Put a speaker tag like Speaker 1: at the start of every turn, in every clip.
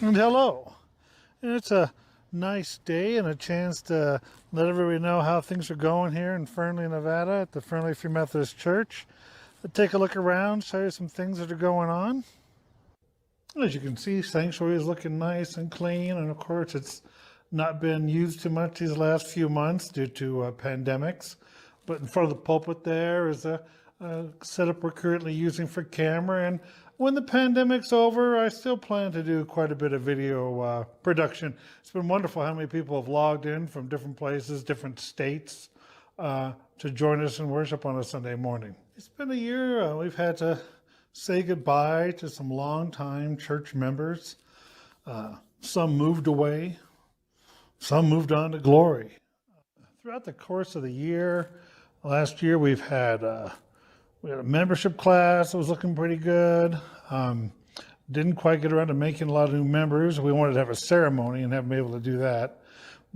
Speaker 1: And hello. And it's a nice day and a chance to let everybody know how things are going here in Fernley, Nevada at the Fernley Free Methodist Church. Take a look around, show you some things that are going on. As you can see, sanctuary is looking nice and clean, and of course it's not been used too much these last few months due to pandemics. But in front of the pulpit there is a setup we're currently using for camera, and when the pandemic's over, I still plan to do quite a bit of video production. It's been wonderful how many people have logged in from different places, different states, to join us in worship on a Sunday morning. It's been a year. We've had to say goodbye to some longtime church members. Some moved away. Some moved on to glory. Throughout the course of the year, last year we had a membership class that was looking pretty good. Didn't quite get around to making a lot of new members. We wanted to have a ceremony and haven't been able to do that.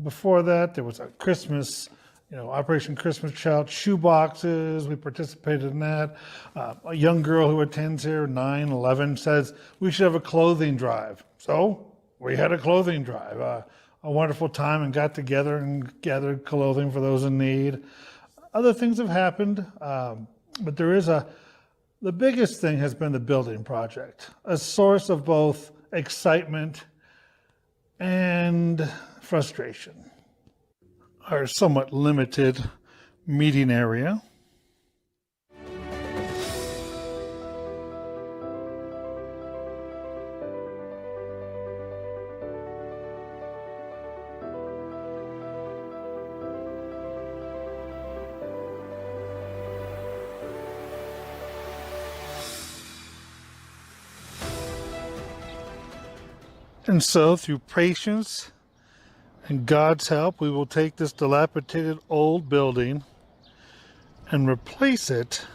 Speaker 1: Before that, there was a Christmas, Operation Christmas Child shoe boxes. We participated in that. A young girl who attends here, 9, 11, says we should have a clothing drive. So we had a clothing drive. A wonderful time, and got together and gathered clothing for those in need. Other things have happened, but the biggest thing has been the building project, a source of both excitement and frustration. Our somewhat limited meeting area. And so, through patience and God's help, we will take this dilapidated old building and replace it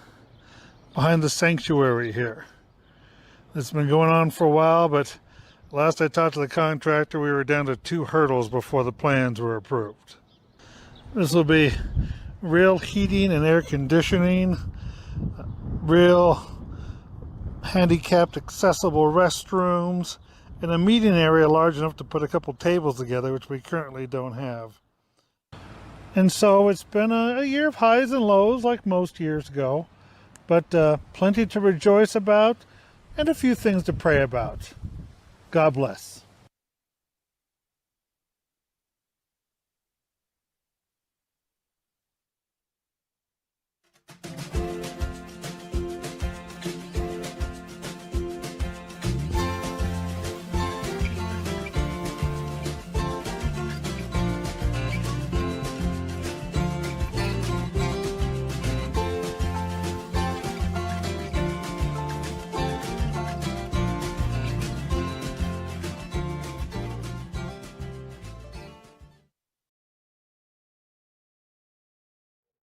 Speaker 1: behind the sanctuary here. It's been going on for a while, but last I talked to the contractor, we were down to 2 hurdles before the plans were approved. This will be real heating and air conditioning, real handicapped accessible restrooms, and a meeting area large enough to put a couple tables together, which we currently don't have. And so it's been a year of highs and lows, like most years go, but plenty to rejoice about and a few things to pray about. God bless.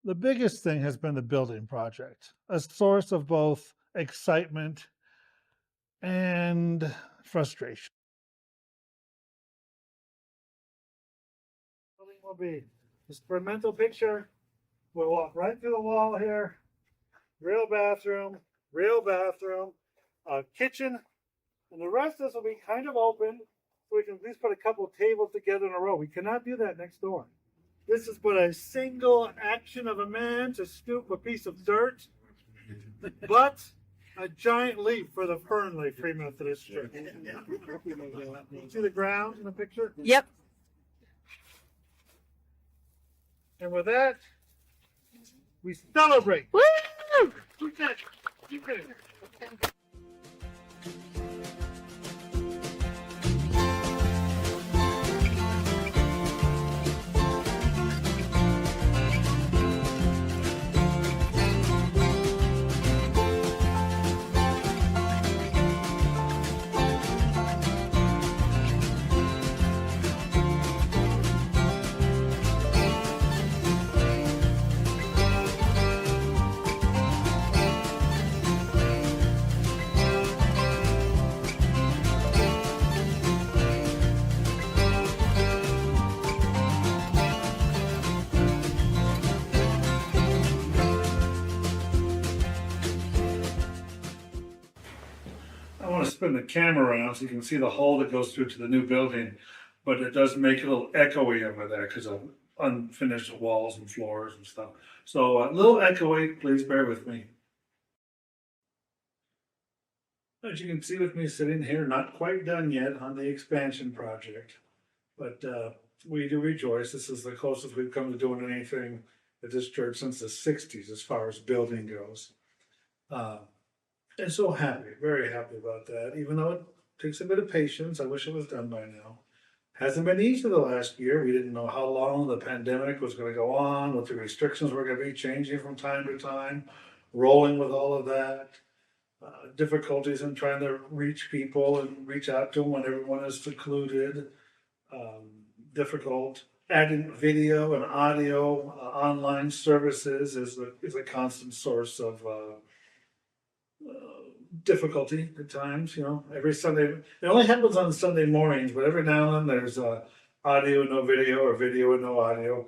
Speaker 1: The biggest thing has been the building project, a source of both excitement and frustration. The building will be this mental picture. We'll walk right through the wall here. Real bathroom, kitchen, and the rest of this will be kind of open, so we can at least put a couple tables together in a row. We cannot do that next door. This is but a single action of a man to scoop a piece of dirt, but a giant leap for the Fernley Free Methodist Church. See the ground in the picture?
Speaker 2: Yep.
Speaker 1: And with that, we celebrate.
Speaker 2: Woo!
Speaker 1: You did it. spin the camera around so you can see the hole that goes through to the new building, but it does make it a little echoey over there because of unfinished walls and floors and stuff. So a little echoey, please bear with me. As you can see with me sitting here, not quite done yet on the expansion project, but we do rejoice. This is the closest we've come to doing anything at this church since the 60s as far as building goes. And so happy, very happy about that, even though it takes a bit of patience. I wish it was done by now. Hasn't been easy the last year. We didn't know how long the pandemic was going to go on, what the restrictions were going to be changing from time to time, rolling with all of that. Difficulties in trying to reach people and reach out to them when everyone is secluded. Difficult adding video and audio online services is a constant source of difficulty at times. Every Sunday, it only happens on Sunday mornings, but every now and then there's audio and no video or video and no audio.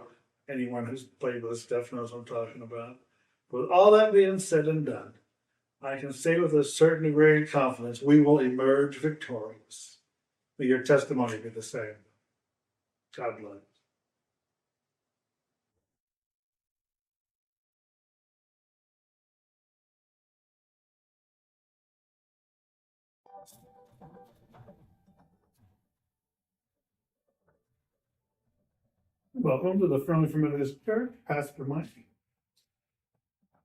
Speaker 1: Anyone who's played with this stuff knows what I'm talking about. With all that being said and done, I can say with a certain degree of confidence, we will emerge victorious. May your testimony be the same. God bless. Welcome to the Fernley Methodist Church, Pastor Mike.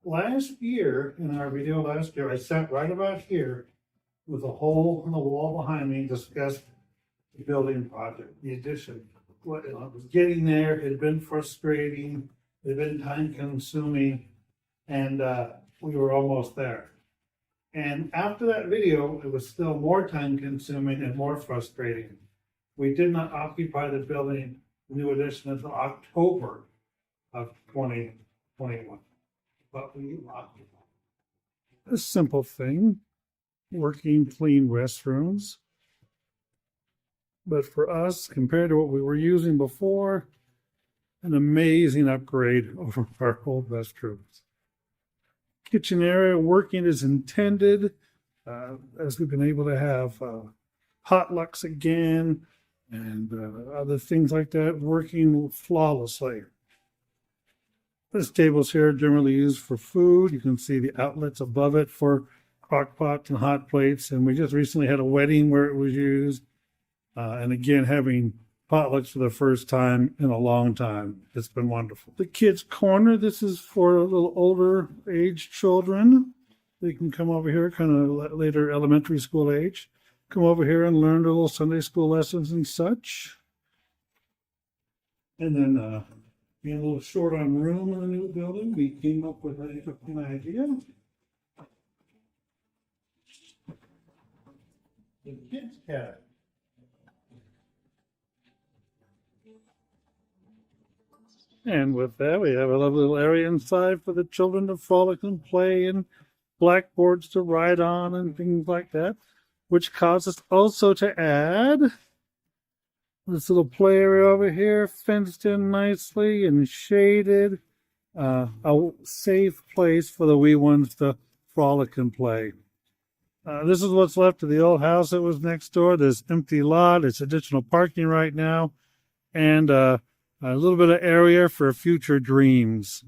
Speaker 1: Last year, in our video last year, I sat right about here with a hole in the wall behind me and discussed the building project, the addition. What I was getting there, it had been frustrating, it had been time consuming, and we were almost there. And after that video, it was still more time consuming and more frustrating. We did not occupy the building, the new addition, until October of 2021. But we occupied. A simple thing, working clean restrooms. But for us, compared to what we were using before, an amazing upgrade over our old restrooms. Kitchen area working as intended, as we've been able to have potlucks again and other things like that working flawlessly. This table's here generally used for food. You can see the outlets above it for crock pots and hot plates. And we just recently had a wedding where it was used. And again, having potlucks for the first time in a long time. It's been wonderful. The kids' corner, this is for a little older age children. They can come over here, kind of later elementary school age. Come over here and learn their little Sunday school lessons and such. And then, being a little short on room in the new building, we came up with an idea. The kids' cabin. And with that, we have a lovely little area inside for the children to frolic and play, and blackboards to write on and things like that, which caused us also to add this little play area over here, fenced in nicely and shaded. A safe place for the wee ones to frolic and play. This is what's left of the old house that was next door. This empty lot. It's additional parking right now. And a little bit of area for future dreams.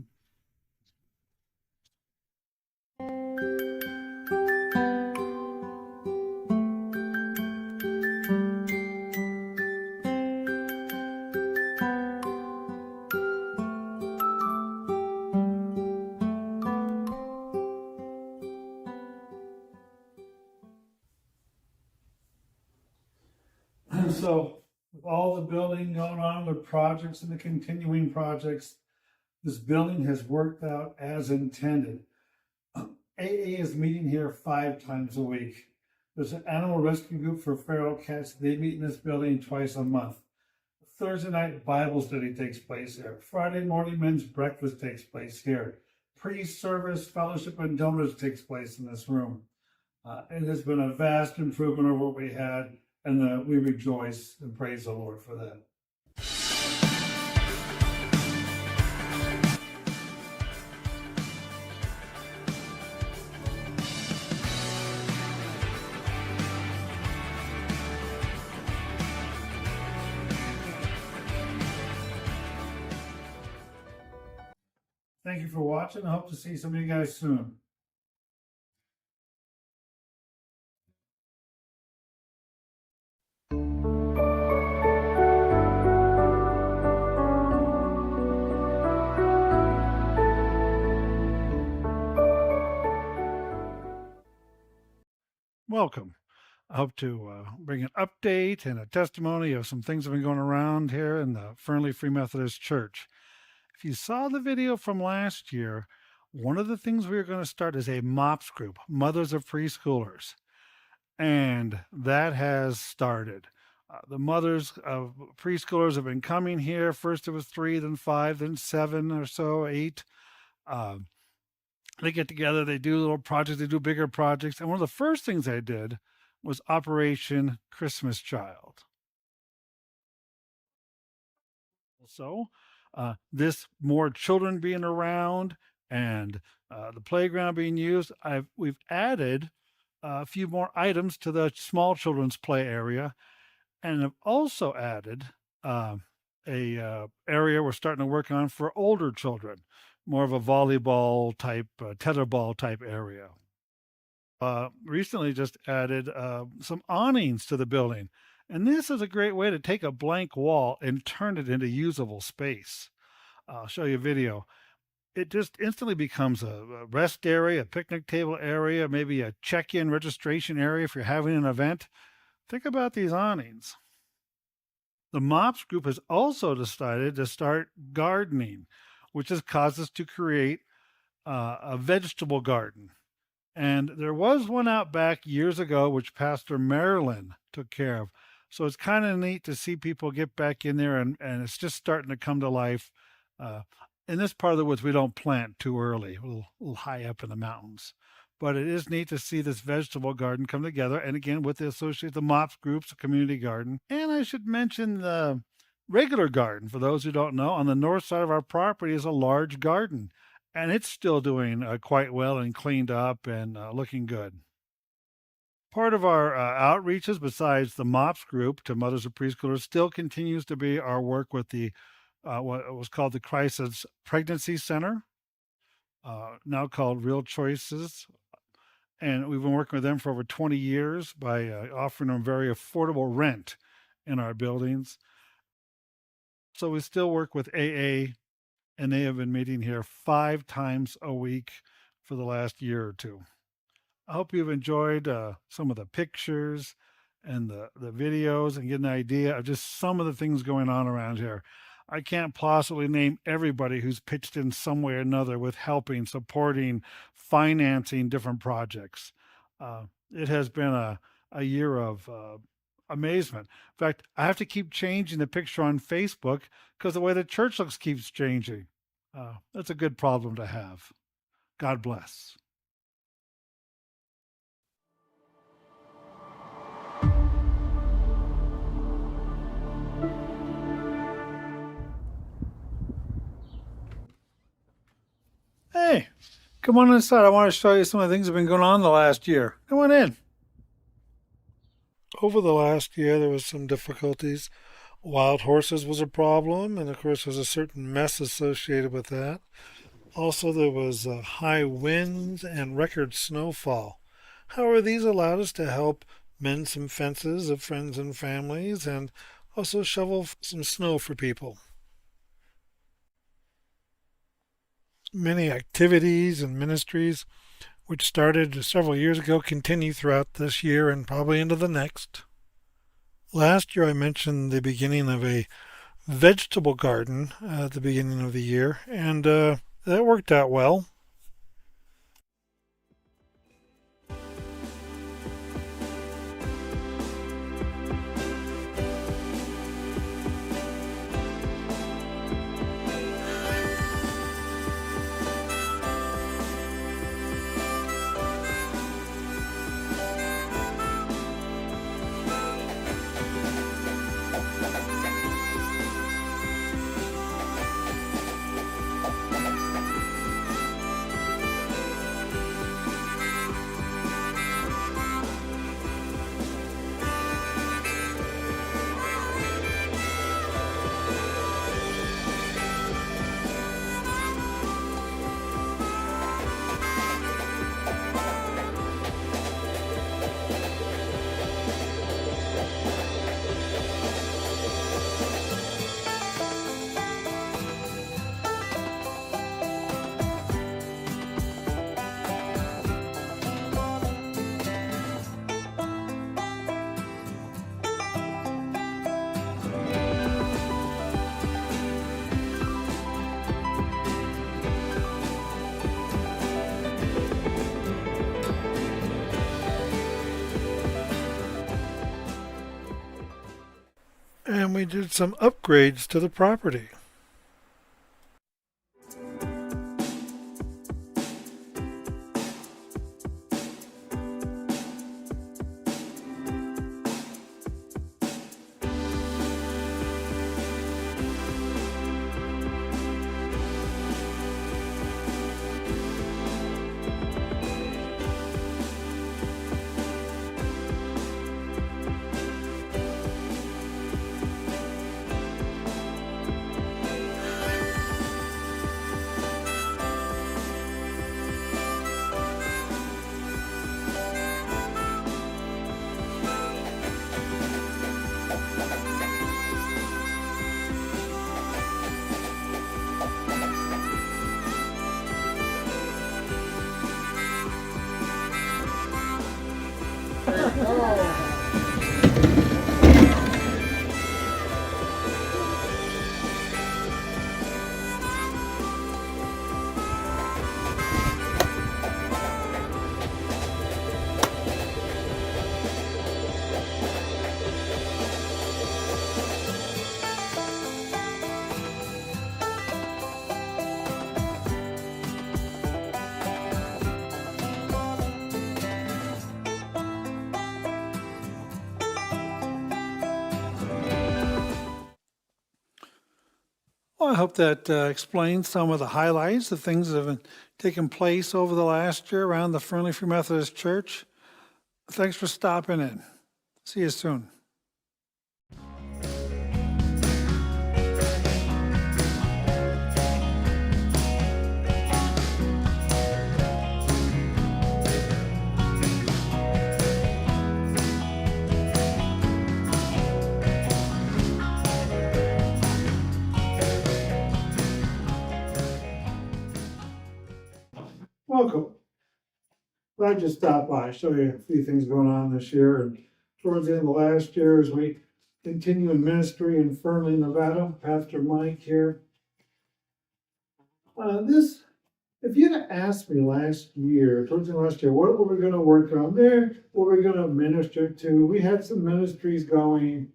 Speaker 1: And so, with all the building going on, the projects and the continuing projects, this building has worked out as intended. AA is meeting here 5 times a week. There's an animal rescue group for feral cats. They meet in this building twice a month. Thursday night Bible study takes place here. Friday morning men's breakfast takes place here. Pre-service fellowship and donuts takes place in this room. It has been a vast improvement over what we had, and we rejoice and praise the Lord for that. Thank you for watching. I hope to see some of you guys soon. Welcome. I hope to bring an update and a testimony of some things that have been going around here in the Fernley Free Methodist Church. If you saw the video from last year, one of the things we are going to start is a MOPS group, Mothers of Preschoolers. And that has started. The mothers of preschoolers have been coming here. First it was 3, then 5, then 7 or so, 8. They get together, they do little projects, they do bigger projects. And one of the first things they did was Operation Christmas Child. So this more children being around and the playground being used, we've added a few more items to the small children's play area, and have also added a area we're starting to work on for older children, more of a volleyball type, tetherball type area. Recently just added some awnings to the building. And this is a great way to take a blank wall and turn it into usable space. I'll show you a video. It just instantly becomes a rest area, a picnic table area, maybe a check-in registration area if you're having an event. Think about these awnings. The MOPS group has also decided to start gardening, which has caused us to create a vegetable garden. And there was one out back years ago, which Pastor Marilyn took care of. So it's kind of neat to see people get back in there, and it's just starting to come to life. In this part of the woods, we don't plant too early, a little high up in the mountains. But it is neat to see this vegetable garden come together. And again, with the associate, the MOPS groups, a community garden. And I should mention the regular garden. For those who don't know, on the north side of our property is a large garden. And it's still doing quite well and cleaned up and looking good. Part of our outreaches, besides the MOPS group to mothers of preschoolers, still continues to be our work with the what was called the Crisis Pregnancy Center, now called Real Choices. And we've been working with them for over 20 years by offering them very affordable rent in our buildings. So we still work with AA, and they have been meeting here 5 times a week for the last year or 2. I hope you've enjoyed some of the pictures and the videos and get an idea of just some of the things going on around here. I can't possibly name everybody who's pitched in some way or another with helping, supporting, financing different projects. It has been a year of amazement. In fact, I have to keep changing the picture on Facebook because the way the church looks keeps changing. That's a good problem to have. God bless. Hey, come on inside. I want to show you some of the things that have been going on the last year. Come on in. Over the last year, there was some difficulties. Wild horses was a problem, and of course, there's a certain mess associated with that. Also, there was high winds and record snowfall. However, these allowed us to help mend some fences of friends and families and also shovel some snow for people. Many activities and ministries which started several years ago continue throughout this year and probably into the next. Last year I mentioned the beginning of a vegetable garden at the beginning of the year, and that worked out well. And we did some upgrades to the property. Well, I hope that explains some of the highlights, the things that have taken place over the last year around the Fernley Free Methodist Church. Thanks for stopping in. See you soon. Welcome. Glad you stopped by. Show you a few things going on this year. And towards the end of last year, as we continue in ministry in Fernley, Nevada, Pastor Mike here. If you'd have asked me last year, towards the end of last year, what were we going to work on there? What were we going to minister to? We had some ministries going,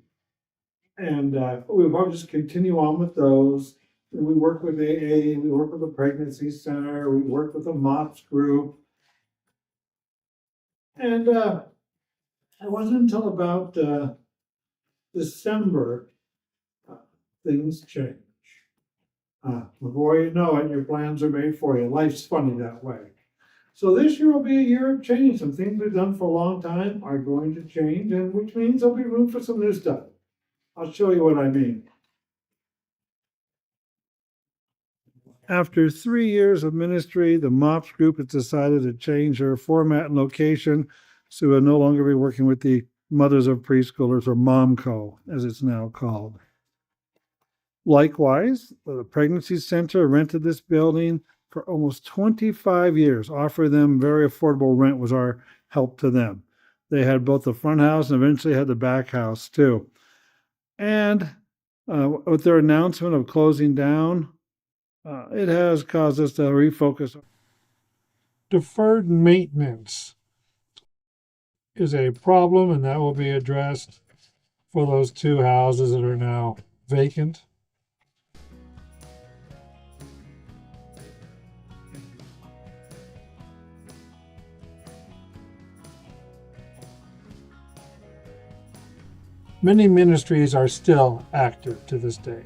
Speaker 1: and we will just continue on with those. And we work with AA, we work with the Pregnancy Center, we work with the MOPS group. And it wasn't until about December things change. Before you know it, your plans are made for you. Life's funny that way. So this year will be a year of change. Some things we've done for a long time are going to change, and which means there'll be room for some new stuff. I'll show you what I mean. After 3 years of ministry, the MOPS group has decided to change their format and location, so we'll no longer be working with the Mothers of Preschoolers, or MOMCO, as it's now called. Likewise, the Pregnancy Center rented this building for almost 25 years. Offering them very affordable rent was our help to them. They had both the front house and eventually had the back house too. And with their announcement of closing down, it has caused us to refocus. Deferred maintenance is a problem, and that will be addressed for those two houses that are now vacant. Many ministries are still active to this day.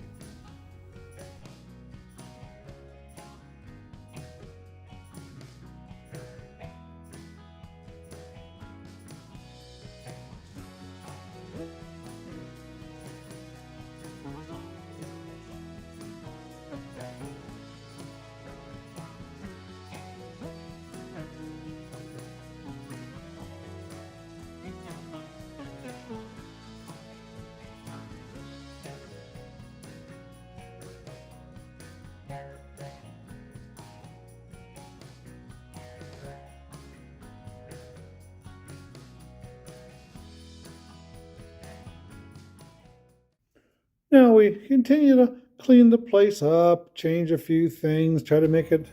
Speaker 1: Now we continue to clean the place up, change a few things, try to make it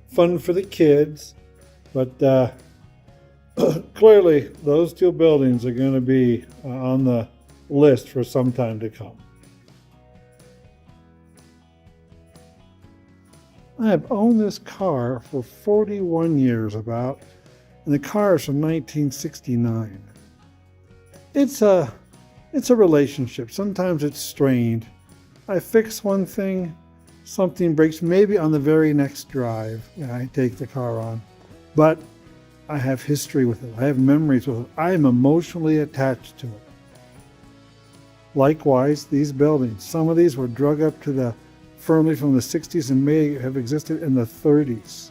Speaker 1: fun for the kids. But clearly, those two buildings are going to be on the list for some time to come. I have owned this car for 41 years about, and the car is from 1969. It's a relationship. Sometimes it's strained. I fix one thing, something breaks maybe on the very next drive I take the car on. But I have history with it. I have memories with it. I am emotionally attached to it. Likewise, these buildings. Some of these were drug up to the Fernley from the 60s and may have existed in the 30s.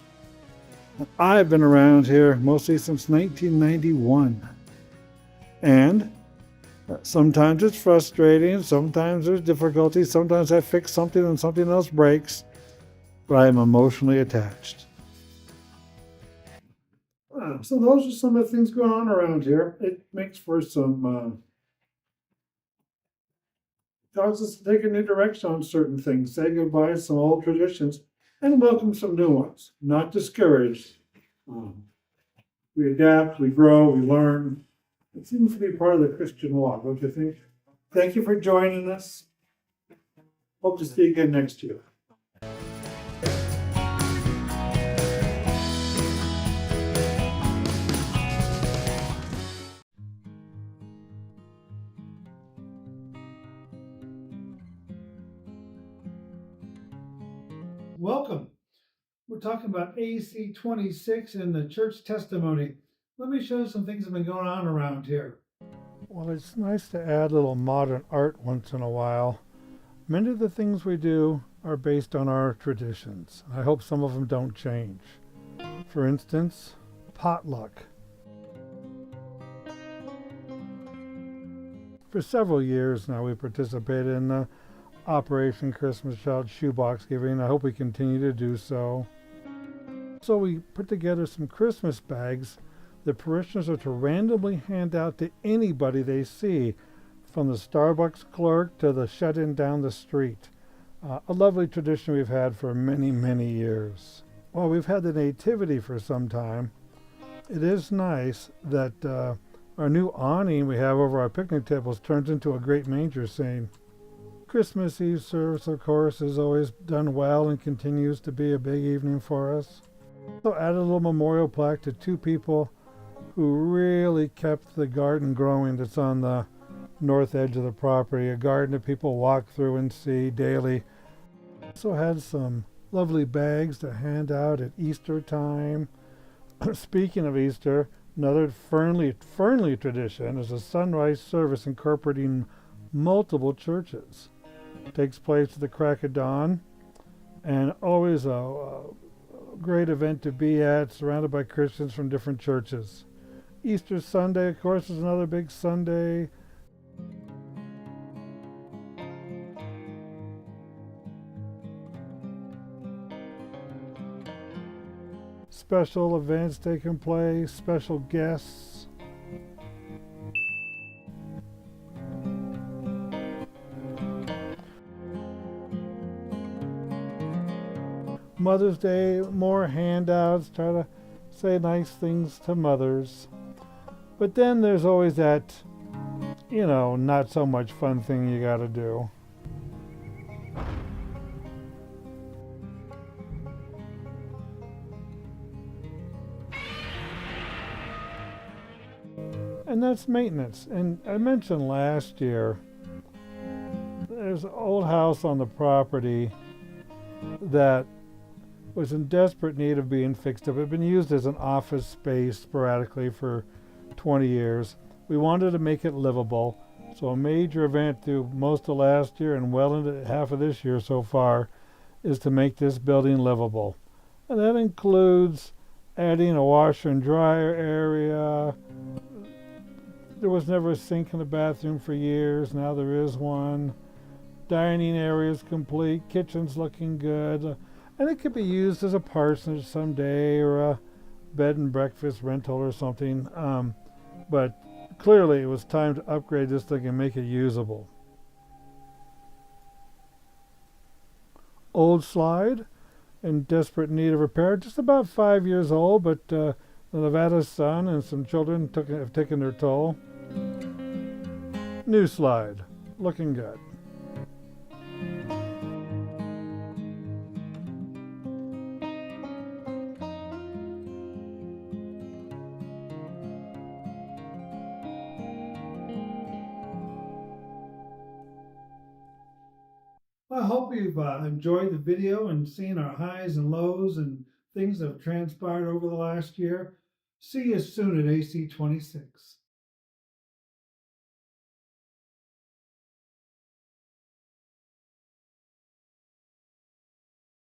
Speaker 1: I've been around here mostly since 1991. And sometimes it's frustrating, sometimes there's difficulties, sometimes I fix something and something else breaks, but I am emotionally attached. So those are some of the things going on around here. It makes for some causes us to take a new direction on certain things, say goodbye to some old traditions, and welcome some new ones. Not discouraged. We adapt, we grow, we learn. It seems to be part of the Christian walk, don't you think? Thank you for joining us. Hope to see you again next year. Welcome. We're talking about AC 26 and the church testimony. Let me show you some things that have been going on around here. Well, it's nice to add a little modern art once in a while. Many of the things we do are based on our traditions. I hope some of them don't change. For instance, potluck. For several years now, we participated in the Operation Christmas Child shoebox giving. I hope we continue to do so. So we put together some Christmas bags that parishioners are to randomly hand out to anybody they see, from the Starbucks clerk to the shut-in down the street. A lovely tradition we've had for many, many years. Well, we've had the nativity for some time. It is nice that our new awning we have over our picnic tables turns into a great manger scene. Christmas Eve service, of course, is always done well and continues to be a big evening for us. So added a little memorial plaque to two people who really kept the garden growing that's on the north edge of the property, a garden that people walk through and see daily. Also had some lovely bags to hand out at Easter time. Speaking of Easter, another Fernley tradition is a sunrise service incorporating multiple churches. It takes place at the crack of dawn, and always a great event to be at, surrounded by Christians from different churches. Easter Sunday, of course, is another big Sunday. Special events taking place, special guests. Mother's Day, more handouts, try to say nice things to mothers. But then there's always that, not so much fun thing you gotta do. And that's maintenance. And I mentioned last year, there's an old house on the property that was in desperate need of being fixed up. It had been used as an office space sporadically for 20 years. We wanted to make it livable, so a major event through most of last year and well into half of this year so far is to make this building livable. And that includes adding a washer and dryer area. There was never a sink in the bathroom for years. Now there is one. Dining area is complete. Kitchen's looking good. And it could be used as a parsonage someday or a bed and breakfast rental or something. But clearly it was time to upgrade this thing and make it usable. Old slide in desperate need of repair. Just about 5 years old, but the Nevada sun and some children have taken their toll. New slide. Looking good. I hope you've enjoyed the video and seen our highs and lows and things that have transpired over the last year. See you soon at AC 26.